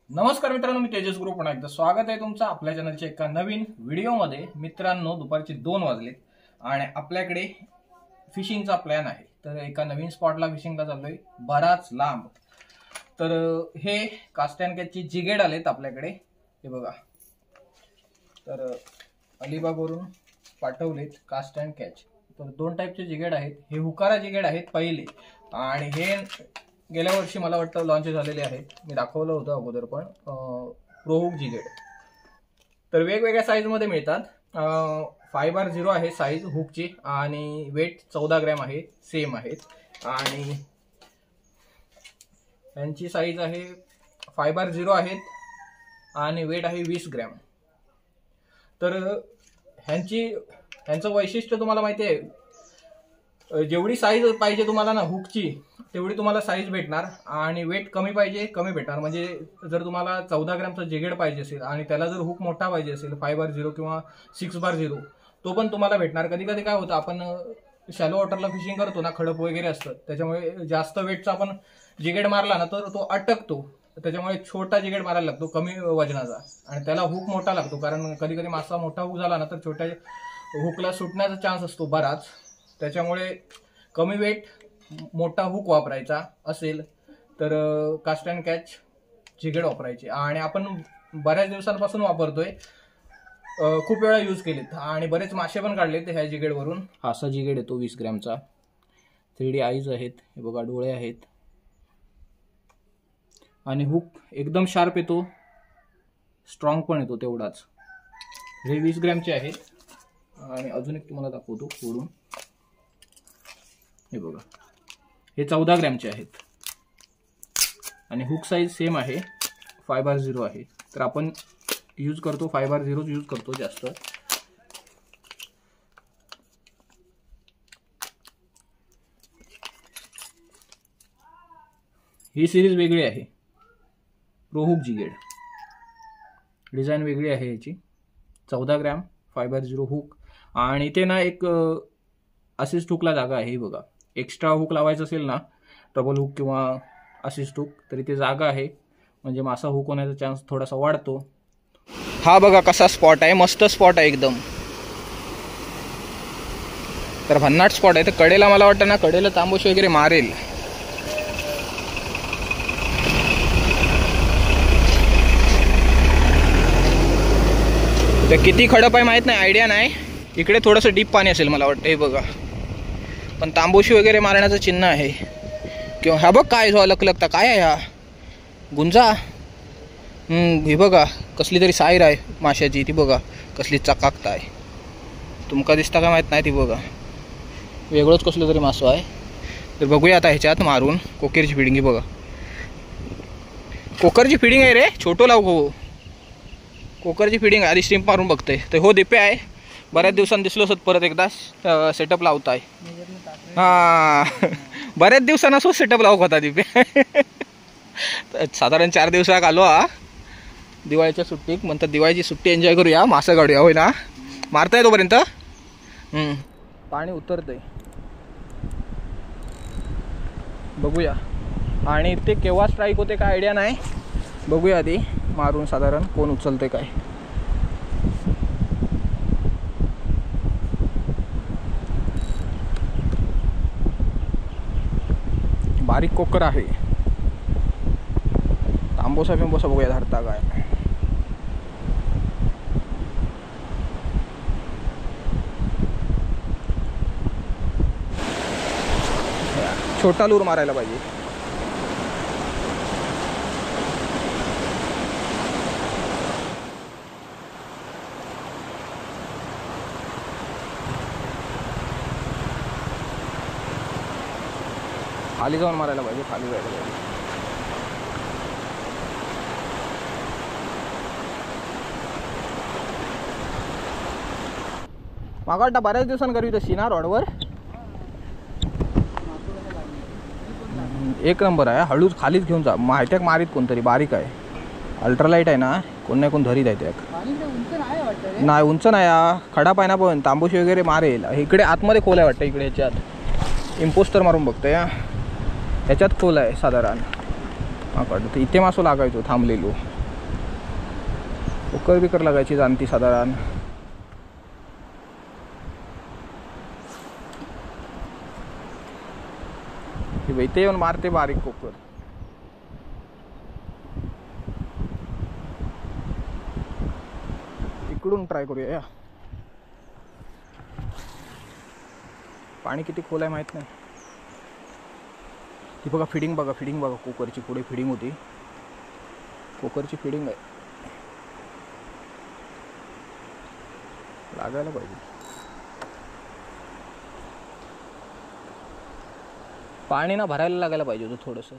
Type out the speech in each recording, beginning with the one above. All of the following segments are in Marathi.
नमस्कार मित्रांनो, मी तेजस ग्रुप पुन्हा एकदा स्वागत आहे तुमचं आपल्या चॅनलच्या एका नवीन व्हिडिओमध्ये। मित्रांनो, दुपारचे 2 वाजलेत आणि आपल्याकडे फिशिंगचा प्लॅन आहे। तर एका नवीन स्पॉटला फिशिंगला चाललोय, बराच लांब। तर हे कास्ट अँड कॅचचे जिगेड आलेत आपल्याकडे, हे बघा। तर अलिबागवरून पाठवलेत कास्ट अँड कॅच। तर 2 टाईपचे जिगेड आहेत। हे हुकारा जिगेड आहेत पहिले, आणि हे गेल्या वर्षी मला वाटतं लॉन्च झालेले आहेत। मी दाखवलं होतं अगोदर पण प्रोहुक जिगेड। तर वेगवेगळ्या साईजमध्ये मिळतात। 5/0 आहे साईज हुकची, आणि वेट 14 ग्रॅम आहे, सेम आहेत। आणि यांची साईज आहे 5/0 आहेत, आणि वेट आहे 20 ग्रॅम। तर ह्यांचं वैशिष्ट्य तुम्हाला माहिती आहे, जेवढी साईज पाहिजे तुम्हाला ना हुकची, तेवढी तुम्हाला साईज भेटणार, आणि वेट कमी पाहिजे कमी भेटणार। म्हणजे जर तुम्हाला 14 ग्रॅमचा जिगेड पाहिजे असेल आणि त्याला जर हुक मोठा पाहिजे असेल 5/0 किंवा 6/0, तो पण तुम्हाला भेटणार। कधी कधी काय होतं, आपण शॅलो वॉटरला फिशिंग करतो ना, खडप वगैरे असतं, त्याच्यामुळे जास्त वेटचा आपण जिगेड मारला ना तर तो अटकतो। त्याच्यामुळे छोटा जिगेड मारायला लागतो कमी वजनाचा, आणि त्याला हुक मोठा लागतो। कारण कधी कधी मासा मोठा हुक झाला ना तर छोट्या हुकला सुटण्याचा चान्स असतो बराच। त्याच्यामुळे कमी वेट मोठा हुक वापरायचा असेल तर कास्ट अँड कॅच जिगेड वापरायचे। आणि आपण बऱ्याच दिवसांपासून वापरतोय, खूप वेळा यूज केलेत आणि बरेच मासे पण काढलेत ह्या जिगेडवरून। असा जिगेड येतो 20 ग्रॅमचा। 3D आईज आहेत, हे बघा, डोळे आहेत, आणि हुक एकदम शार्प येतो, स्ट्रॉंग पण येतो तेवढाच। हे 20 ग्रॅमचे आहेत। आणि अजून एक तुम्हाला दाखवतो फोडून, हे बघा, हे 14 ग्रॅमचे आहेत, आणि हुक साईज सेम आहे, 5/0 आहे। तर आपण यूज करतो 5/0 यूज करतो जास्त। ही सिरीज वेगळी आहे, प्रोहुक जिगेड, डिझाईन वेगळी आहे याची। 14 ग्रॅम 5/0 हुक, आणि ते ना एक असिस्ट हुकला जागा आहे, ही बघा। एक्स्ट्रा हुक लावायचं असेल ना, डबल हुक किंवा असिस्ट हुक, तरी ते जागा आहे, म्हणजे मासा हुक होण्याचा चान्स थोडासा वाढतो। हा बघा कसा स्पॉट आहे, मस्त स्पॉट आहे एकदम। तर भन्नाट स्पॉट आहे। तर कडेला मला वाटतं ना, कडेला तांबोशी वगैरे मारेल। तर किती खडप आहे माहित नाही, आयडिया नाही। इकडे थोडंसं डीप पाणी असेल मला वाटतं, हे बघा। पण तांबोशी वगैरे मारण्याचं चिन्ह आहे, किंवा हा बघ काय जो लकलकता, काय आहे हा, गुंजा। हे बघा कसली तरी साईर आहे माशाची, ती बघा कसली चकाकता आहे। तुमका दिसता का माहित नाही, ती बघा वेगळंच कसलं तरी मासो आहे। तर बघूया आता ह्याच्यात मारून कोकेरची फिडिंग, बघा कोकरची फिडिंग आहे रे, छोटो लाव गो, कोकरची फिडिंग आधी स्ट्रीम मारून बघतोय। तर हो दिपे आहे, बऱ्याच दिवसांनी दिसलो असत, परत एकदा सेटअप लावताय। हा बऱ्याच दिवसांना सेटअप लावक होता दिपे। साधारण 4 दिवसाक आलो हा, दिवाळीच्या सुट्टीक। म्हणतात दिवाळीची सुट्टी एन्जॉय करूया, मासा काढूया, होय ना। मारताय तोपर्यंत पाणी उतरतंय, बघूया। आणि ते केव्हा स्ट्राईक होते काय आयडिया नाही, बघूया आधी मारून साधारण कोण उचलते काय। बारीक कोकर आहे, तांबोसा फिंबोसा बघूया धरता काय। छोटा लूर मारायला पाहिजे। खाली जाऊन मारायला पाहिजे, खाली जायला पाहिजे। मागा वाटतं बऱ्याच दिवसांनी करू तशी ना रॉडवर, एक नंबर आहे। हळूच खालीच घेऊन जा, माहित्याक मारीत कोणतरी बारीक आहे, अल्ट्रालाईट आहे ना, कोण नाही कोण धरीत आहे त्याक। नाही उंच नाही, खडा पाय ना, पण तांबोशी वगैरे मारेल। इकडे आतमध्ये खोल आहे वाटतं, इकडे ह्याच्यात इम्पोस्टर मारून बघतोय, ह्याच्यात खोल आहे साधारण। हा काढतो, इथे मासो लागायचो थांबलेलो। कुकर बिकर लागायची जाणती साधारण. इथे येऊन मारते बारीक कुकर. इकडून ट्राय करूया. या पाणी किती खोल आहे माहित नाही. ती बघा फिडिंग बघा, फिडिंग बघा कुकरची. पुढे फिडिंग होती, कुकरची फिडिंग आहे. लागायला पाहिजे. पाणी ना भरायला लागायला पाहिजे होतं थोडंसं.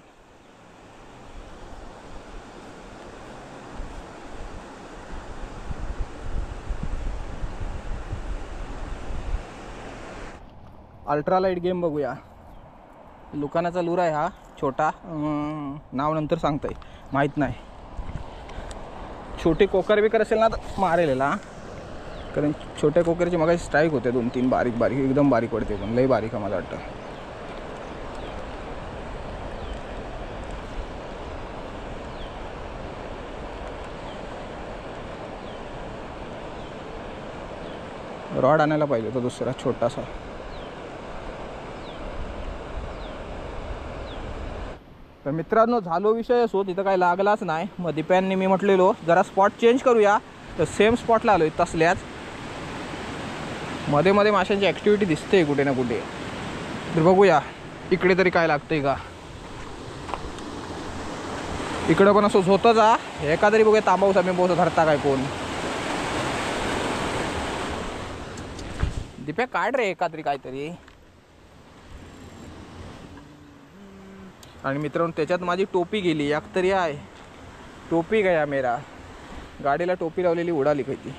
अल्ट्रालाइट गेम बघूया. लुकानाचा लूर आहे हा छोटा. नाव नंतर सांगताय, माहीत नाही. छोटे कोकर बिकर असेल ना तर मारेलेला, कारण छोट्या कोकरची मगाशी स्ट्राईक होते 2-3 बारीक बारीक, एकदम बारीक पडते, पण लई बारीक आहे मला वाटतं. रॉड आणायला पाहिजे होता दुसरा छोटासा. तर मित्रांनो झालो विषय असो, तिथं काही लागलाच नाही. मग दीप्यांनी मी म्हटलेलो जरा स्पॉट चेंज करूया, तर सेम स्पॉटला आलोय तसल्याच. मध्ये मध्ये माशांची ॲक्टिव्हिटी दिसते कुठे ना कुठे. तर बघूया इकडे तरी काय लागतंय का. इकडं पण असंच होतं जा. एका तरी बघूया तांबाऊसा बिंबाऊसा धरता काय कोण. दीप्या काढ रे एका तरी काहीतरी. आणि मित्रांनो त्याच्यात माझी टोपी गेली. एक तरी आहे टोपी गया मेरा. गाडीला टोपी लावलेली उडाली काही ती.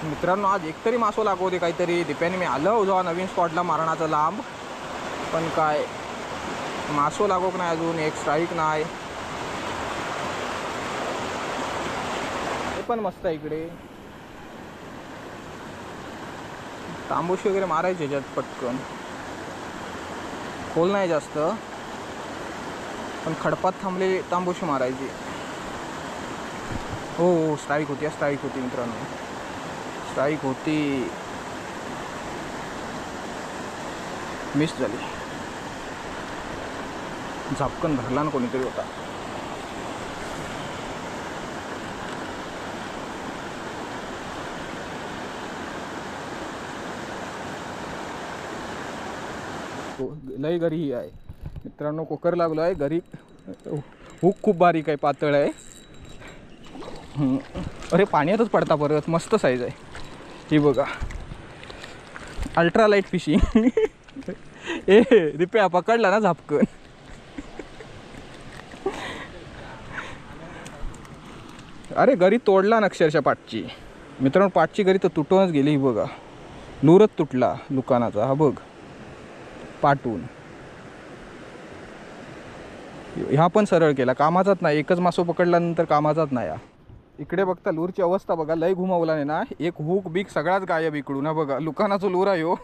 मित्रांनो आज एकतरी मासो लागवते काहीतरी. दीप्याने मी आलो जेव्हा नवीन स्पॉटला मारणाचं लांब, पण काय मासो लागोक नाही अजून. एक स्ट्राईक नाही. हे पण मस्त आहे इकडे. तांबूशी वगैरे मारायचे ह्याच्यात पटकन. खोल नाही जास्त, पण खडपात थांबलेली तांबूशी मारायची. हो स्ट्राईक होती, स्ट्राईक होती मित्रांनो, स्ट्राईक होती. मिस झाली. झापकन भरला ना कोणीतरी होता. लय गरी आहे मित्रांनो. कोकर लागलो आहे घरी. हुक खूप बारीक आहे, पातळ आहे. अरे पाण्यातच पडता परत. मस्त साईज आहे ही बघा. Ultralight fishing. ए दीप्या पकडला ना झापकन. अरे गरी तोडला ना अक्षरशः पाठची. मित्रांनो पाठची गरी तर तुटूनच गेली. ही बघा लूरच तुटला लुकानाचा. हा बघ पाटून. ह्या पण सरळ केला, कामाचाच नाही. एकच मासो पकडल्यानंतर कामाचाच नाही. इकडे बघता लूरची अवस्था बघा. लय घुमावला नाही ना. एक हुक बीक सगळाच गायब इकडून. हा बघा लुकानाचा लूर आहे हो.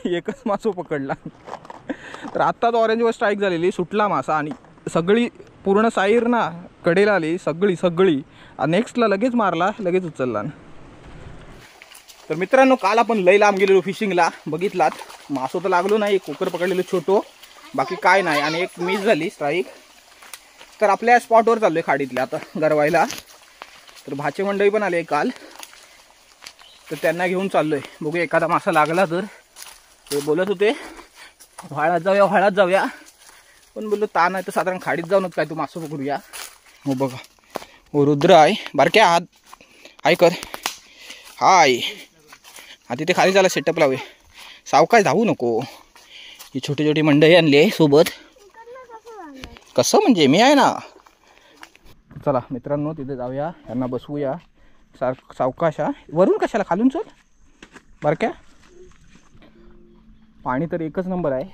एकच मासो पकडला. तर आत्ताच ऑरेंजवर स्ट्राईक झालेली, सुटला मासा. आणि सगळी पूर्ण साईर ना कडेला आली सगळी. नेक्स्टला लगेच मारला, लगेच उचलला. तर मित्रांनो काल आपण लय लांब गेलेलो फिशिंगला, बघितलात. मासो तर लागलो नाही, कोकर पकडलेलो छोटो, बाकी काय नाही. आणि एक मिस झाली स्ट्राईक. तर आपल्या स्पॉटवर चाललोय खाडीतल्या आता गरवायला. तर भाचे मंडळी पण आले काल, तर त्यांना घेऊन चाललोय. बघू एखादा मासा लागला तर. ते बोलत होते व्हाळात जाऊया, पण बोललो ताण आहे तर साधारण खाडीत जाऊनच काय तू मासो पकडूया. हो बघा हो रुद्र आहे. बारक्या हात हाय कर. हाय हा तिथे खाली झाला सेटअप लावे. सावकाश धावू नको. ही छोटी छोटी मंडळी आणली आहे सोबत. कसं म्हणजे मी आहे ना. चला मित्रांनो तिथे जाऊया, यांना बसवूया. सावकाश. वरून कशाला खालून चल बारक्या. पाणी तर एकच नंबर आहे.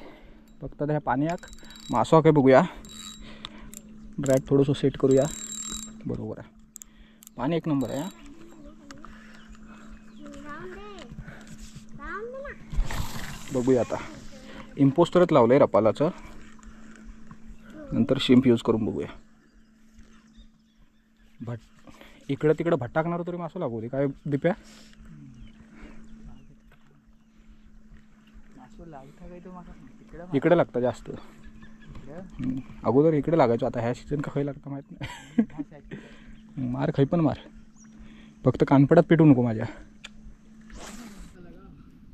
फक्त ह्या पाण्यात मासो काय बघूया. ड्रॅग थोडंसं सेट करूया. बरोबर आहे, पाणी एक नंबर आहे. बघूया आता. इम्पोस्टरच लावलंय रपालाचं, नंतर शिंप यूज करून बघूया. इकडं तिकडं भटकणार तरी मासं लागू दे काय दिप्या. इकडे लागतं जास्त. अगोदर इकडे लागायचं, आता ह्या सीझन का खाई लागतं माहीत नाही. मार खाई पण मार, फक्त कानपडात पेटू नको माझ्या.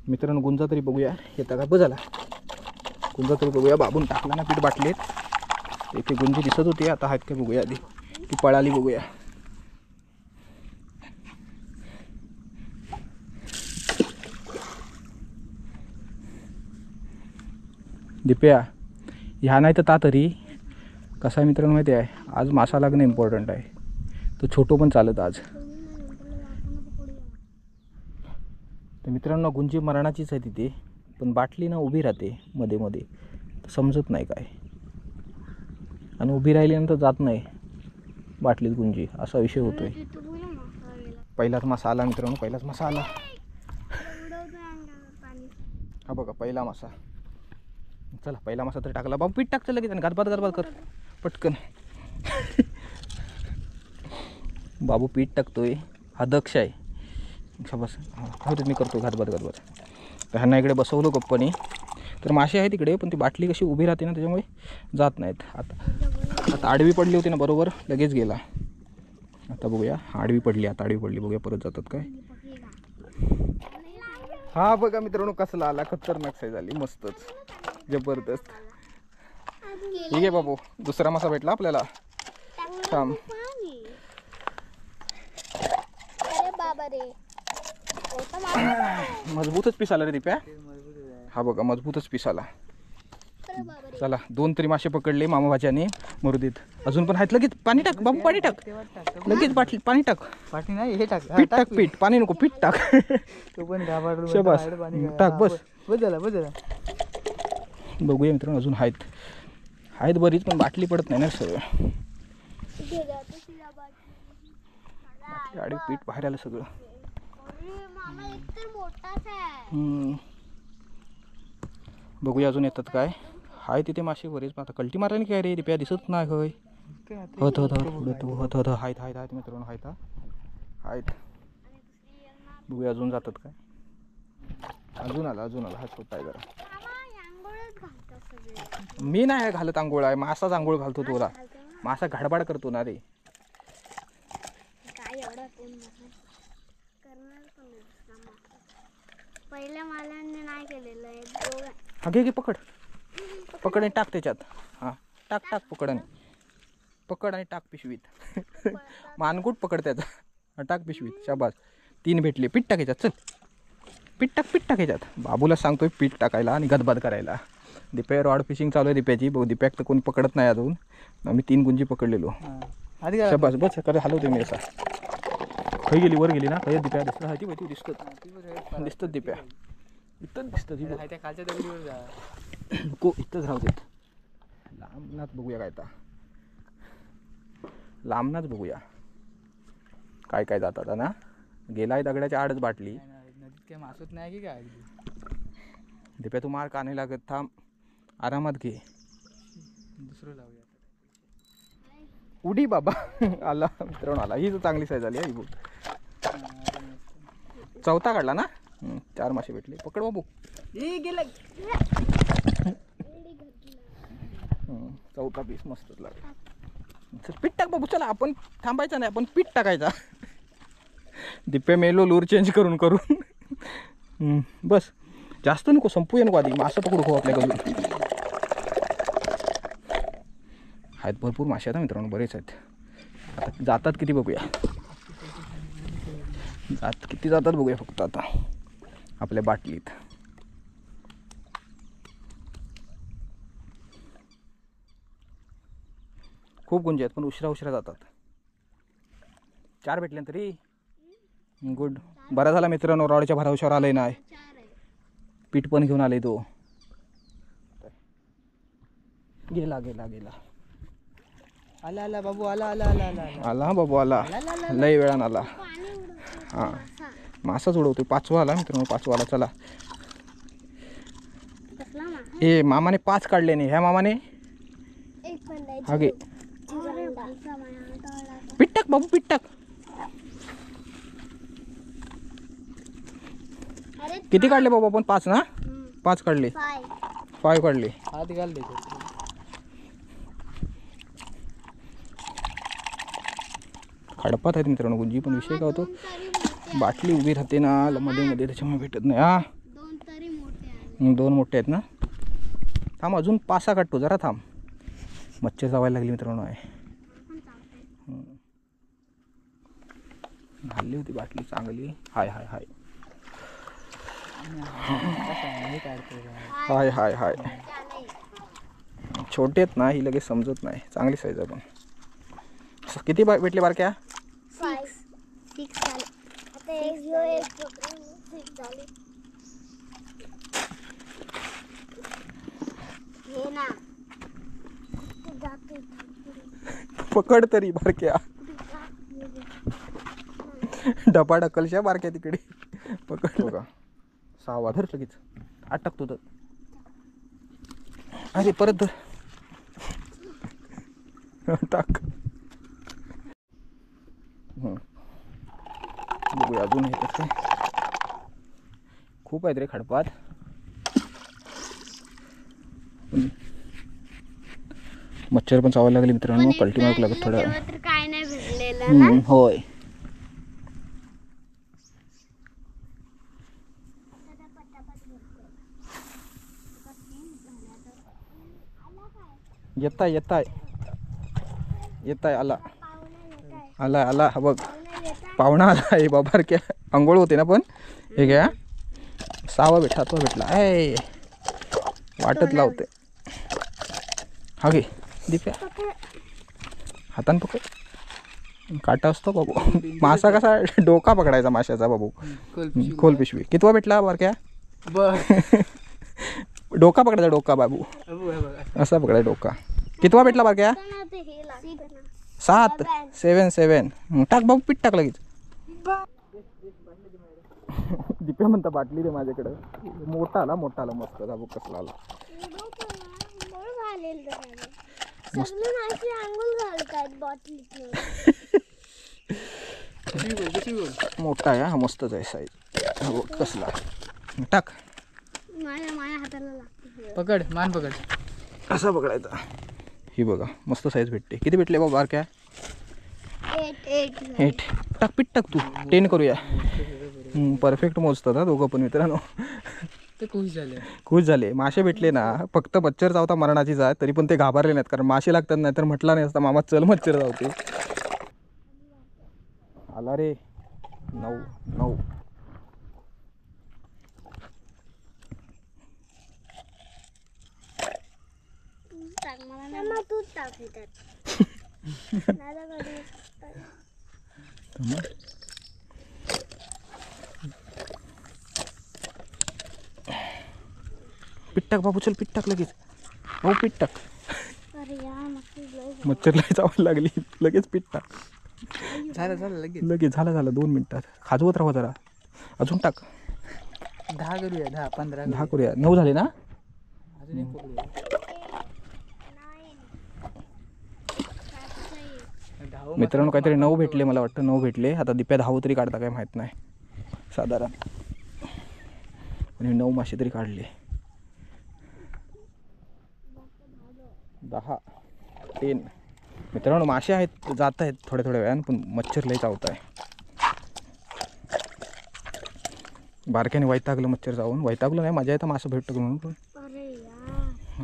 मित्रांनो गुंजा तरी बघूया येता का. झाला गुंजा तरी बघूया. बाबून टाकला ना पीठ बाटलीत. इथे गुंजी दिसत होती, आता आहेत का बघूया आधी. ती पळाली बघूया. दिप्या ह्या नाही तर ता तरी कसा मित्रांनो माहिती आहे, आज मासा लागणं इम्पॉर्टंट आहे. तो छोटो पण चालत आज. तर मित्रांनो गुंजी मरणाचीच आहे तिथे, पण बाटली ना उभी राहते मध्ये मध्ये, समजत नाही काय. आणि उभी राहिल्यानंतर जात नाही बाटलीत गुंजी, असा विषय होतोय. पहिलाच मासा आला मित्रांनो, पहिलाच मासा आला. हा बघा पहिला मासा. चला पहिला मासा तरी टाकला. बाबू पीठ टाकतं लगेच आणि गरबाद कर पटकन. बाबू पीठ टाकतोय, हा दक्ष आहे. बस होते मी करतो घातबाद. तर ह्यांना इकडे बसवलो गप्पनी. तर मासे आहेत तिकडे, पण ती बाटली कशी उभी राहते ना त्याच्यामुळे जात नाहीत. आता आडवी पडली होती ना बरोबर, लगेच गेला. आता बघूया आडवी पडली, आता आडवी पडली बघूया परत जातात काय. हा बघा मित्रांनो कसला आला, खतरनाक साईज झाली, मस्तच जबरदस्त. ठीक आहे बाबू, दुसरा मासा भेटला आपल्याला. थांब. मजबूतच पीस आला रे दिप्या. हा बघा मजबूतच पीस आला. चला 2 तरी मासे पकडले मामा भाच्याने मरुदीत. अजून पण आहेत. लगेच पाणी टाक बाबू, पाणी टाक लगेच. बाटली पाणी टाक. पाणी नाही हे टाक. पीठ टाक, पीठ पाणी नको, पीठ टाक. तो पण घाबरलो. शाबास टाक बस. बस झाला. बघूया मित्रांनो अजून आहेत बरीच, पण बाटली पडत नाही ना सगळं. गाडी पीठ बाहेर आलं सगळं. बघूया अजून येतात काय. हाय तिथे मासे बरेच. आता कल्टी मारायला काय रे दिप्या, दिसत नाही होय. आहेत मित्रांनो, आहेत. बघूया अजून जातात काय. अजून आला हा छोटा आहे जरा. मी नाही घालत आंघोळ, आहे मासाच आंघोळ घालतो. तुला मासा घाडबाड करतो ना रे. पहिल्या मालांनी नाही केलेलं आहे. हा घे पकड आणि टाक त्याच्यात. हा टाक पकड आणि टाक पिशवीत. मानगुट पकड त्याचा, टाक पिशवीत. शाबास 3 भेटले. पीठ टाकायच्यात. चल पीठ टाक ह्याच्यात. बाबूला सांगतोय पीठ टाकायला आणि गदबाद करायला. दिप्या रॉड फिशिंग चालू आहे दिप्याची. दिप्याक तर कोणी पकडत नाही अजून. आम्ही 3 गुंजी पकडलेलो. शाबास बस हलवते मी असा. खाई गेली, वर गेली ना. काही दिप्या दिसतात दिप्या. इथं दिसतं खालच्या दगडीवर जा. इथंच राहू देत. लांबनाच बघूया काय. आता लांबनाच बघूया काय जातात ना. गेलाय दगडाच्या आडच बाटली. नदीत काय मासत नाही की काय. दिप्या तू मार का नाही लागत. थांब आरामात घे. दुसरं लावूया उडी बाबा. आला मित्रांनो आला. ही चांगली साईज आली ही बघ. चौथा काढला ना. 4 मासे भेटले. पकड बाबू. गेला. चौथा पीस मस्तच लागला. पीठ टाक बाबू. चला आपण थांबायचं नाही, आपण पीठ टाकायचा. दिप्या मेलो लूर चेंज करून बस. जास्त नको, संपूया नको आधी. मासं पकडू खाऊ आपल्याकडून. आहेत भरपूर मासे आहेत मित्रांनो, बरेच आहेत. आता जातात किती बघूया. किती जातात बघूया फक्त आता आपल्या बाटलीत. खूप गुंजे आहेत, पण उशिरा जातात. 4 भेटले तरी गुड. बरा झाला मित्रांनो, रॉडच्या भरावशावर आलंय नाही. पीठ पण घेऊन आले. तो गेला. आला बाबू. आला बाबू आला. लय वेळानं आला. हा मासाच उडवतोय. 5वा आला मित्रांनो, 5वा आला. चला हे मामाने 5 काढले नाही. ह्या मामाने हा घे. पीठ टाक बाबू, पीठ टाक. किती काढले बाबू आपण? 5 ना? 5 काढले, 5 काढले. हात घाल त्याच्यात. खडपात आहेत मित्रांनो गुंजी, पण विषय काय होतो, बाटली उभी राहते ना मध्ये मध्ये, त्याच्यामुळे भेटत नाही. हा 2 मोठे आहेत ना. थांब अजून 5-6 काढतो, जरा थांब. मच्छर चावायला लागली मित्रांनो. आहे घालली होती बाटली चांगली. हाय हाय हाय हे काढतोय का? हाय हाय हाय. छोटे आहेत ना, ही लगेच समजत नाही. चांगली साईज आहे पण. किती भेटले बारक्या? 6 झाले. आता एक पकडून 6 झाले. हे ना पकड तरी बारक्या. डबा ढकलशा बारक्या तिकडे. पकड बघा. 6 धर लगेच. 8 टाकतो तर. अरे परत धर. टाक. बघूया अजून हे कसं. खूप आहेत रे खडपात. मच्छर पण चावायला लागले मित्रांनो. पलटी मारू लागत थोडं. तर काय नाही भेटलेलं ना. होय. येताय येताय येताय. आला आला आला. हा बघ पाहुणा आला आहे बाबा. क्या आंघोळ होते ना पण. हे घ्या 6वा भेटला. तो भेटला. ऐ वाटत लावते. हा घे दिप्या. हातान पकड. काटा असतो बाबू. मासा कसा डोका पकडायचा माशाचा बाबू. खोल पिशवी. कितवा भेटला बारक्या? डोका पकडायचा. डोका बाबू असा पकडायचा डोका. कितवा भेटला बारक्या? 7 7 टाक बाबू. पीठ टाक लगेच. दिप्या म्हणता बाटली दे माझ्याकडं. मोठा आला मस्त. बाबू कसला आला. मोठा आहे हा. मस्तच आहे साईज. कसला. टाक. माझ्या हाताला लागते. पकड. मान पकड. कसा पकडायचा. ही बघा मस्त साईज भेटते. किती भेटले बाबा बारक्या? 8. टाक पीठ टाक तू. 10 करूया. परफेक्ट मोजतात हा दोघं पण मित्रांनो. ते खुश झाले. मासे भेटले ना. फक्त मच्छर चावता मरणाची जाय, तरी पण ते घाबरले नाहीत. कारण मासे लागतात. नाही तर म्हटला नाही असता मामा चल मच्छर चावते. आला रे. 9. तूच टाक त्यात. पीठ टाक बाबू. चल पीठ टाक लगेच. हो पीठ टाक. अरे यार मच्छर लय चावायला लागली. लगेच पीठ टाक. झालं लगेच झालं 2 मिनिटात. खाजवत राहा जरा. अजून टाक. 10 करूया. 10 15 10 करूया. 9 झाले ना. अजून एक पकडूया. 10 मित्रांनो काहीतरी 9 भेटले मला वाटतं. 9 भेटले. आता दिप्या 10 तरी काढता काय माहित नाही साधारण. आणि 9 मासे तरी काढले. 10 10 मित्रांनो मासे आहेत. जात आहेत थोड्या वेळानं, पण मच्छर लय चावत आहे. बारक्याने वैतागलं मच्छर चावून. वैतागलं नाही, मजा येतं मासं भेटतं म्हणून. पण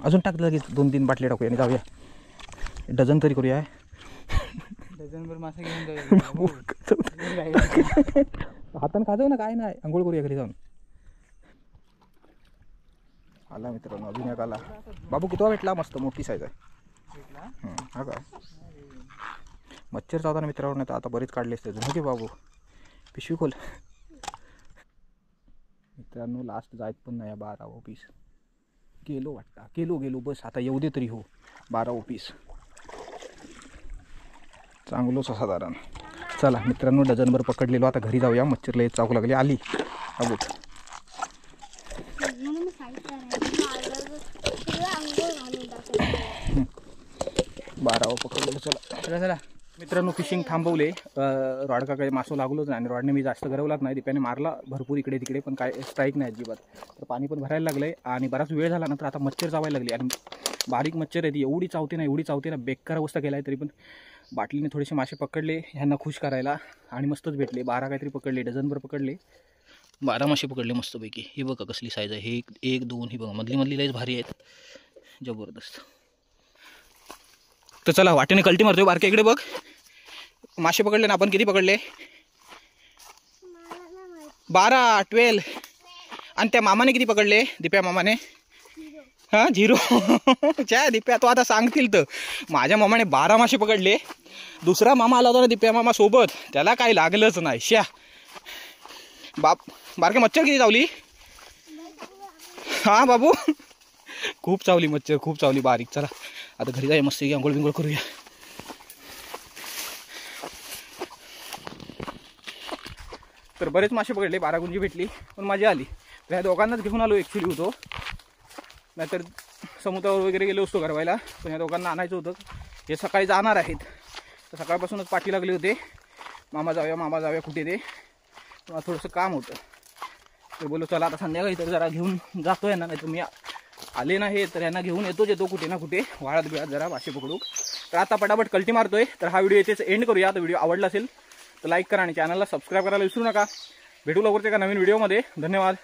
अजून टाक लगेच. 2-3 बाटल्या टाकूया आणि जाऊया. डझन तरी करूया. डझनभर मासे घेऊन जाऊया. हातानं खाजव ना. काय नाही. आंघोळ करूया घरी जाऊन. आला मित्रांनो अजून एक आला. बाबू कितवा भेटला? मस्त मोठी साईज आहे. हा का मच्छर चावताना मित्रांनो. नाही तर आता बरेच काढले असते अजून. ओके बाबू पिशवी खोल. मित्रांनो लास्ट जायत पण नाही. 12 पीस गेलो वाटतं. गेलो बस. आता येऊ दे तरी. हो 12 पीस चांगलोच साधारण. चला मित्रांनो डझनभर पकडलेलो. आता घरी जाऊया. मच्छर लय चावू लागली. आली अगोद. 12 पकडलं. चला चला चला. मित्रांनो फिशिंग थांबवले. रॉड का काही मासो लागलोच नाही आणि रॉडने मी जास्त गरवलाच नाही. दिप्याने मारला भरपूर इकडे तिकडे पण काय स्ट्राईक नाही अजिबात. तर पाणी पण भरायला लागलंय आणि बराच वेळ झाला नंतर आता मच्छर चावायला लागली आणि बारीक मच्छर आहे ती एवढी चावते ना बेकार अवस्था केला आहे. तरी पण बाटलीने थोडेसे मासे पकडले ह्यांना खुश करायला आणि मस्तच भेटले. 12 काहीतरी पकडले, डझनभर पकडले. 12 मासे पकडले मस्तपैकी. हे बघा कसली साईज आहे. हे 1 2 ही बघा मधली लईच भारी आहेत, जबरदस्त. तर चला वाटेने कल्टी मारतोय. बारके इकडे बघ मासे पकडले ना आपण. किती पकडले? 12 12. आणि त्या मामाने किती पकडले? दिप्या मामाने 0. च्या दिप्या तो आता सांगतील तर. माझ्या मामाने 12 मासे पकडले. दुसरा मामा आला होता ना दिप्या मामा सोबत, त्याला काही लागलंच नाही. श्या बारके मच्छर किती चावली? हा बाबू खूप चावली मच्छर, खूप चावली बारीक. चला आता घरी जाऊया मस्त आंघोळ बिंघोळ करूया. तर बरेच मासे पकडले, 12 गुंजी भेटली पण मजा आली. ह्या दोघांनाच घेऊन आलो ॲक्च्युली होतो, नाहीतर समुद्रावर वगैरे गेलो असतो गरवायला. पण ह्या दोघांना आणायचं होतं. हे सकाळी जाणार आहेत तर सकाळपासूनच पाठी लागले होते. मामा जाऊया कुठे ते. मला थोडंसं काम होतं तर बोललो चला आता संध्याकाळी तर जरा घेऊन जातो यांना. नाही तर मी आले नाही तर यांना घेऊन येतो कुठे ना कुठे वाळत बिळात जरा मासे पकडू. तर आता पटापट कल्टी मारतोय. तर हा व्हिडिओ इथेच एंड करूया. तर व्हिडिओ आवडला असेल तर लाईक करा आणि चॅनलला सबस्क्राईब करायला विसरू नका. भेटू लवकरच एका नवीन व्हिडिओमध्ये. धन्यवाद.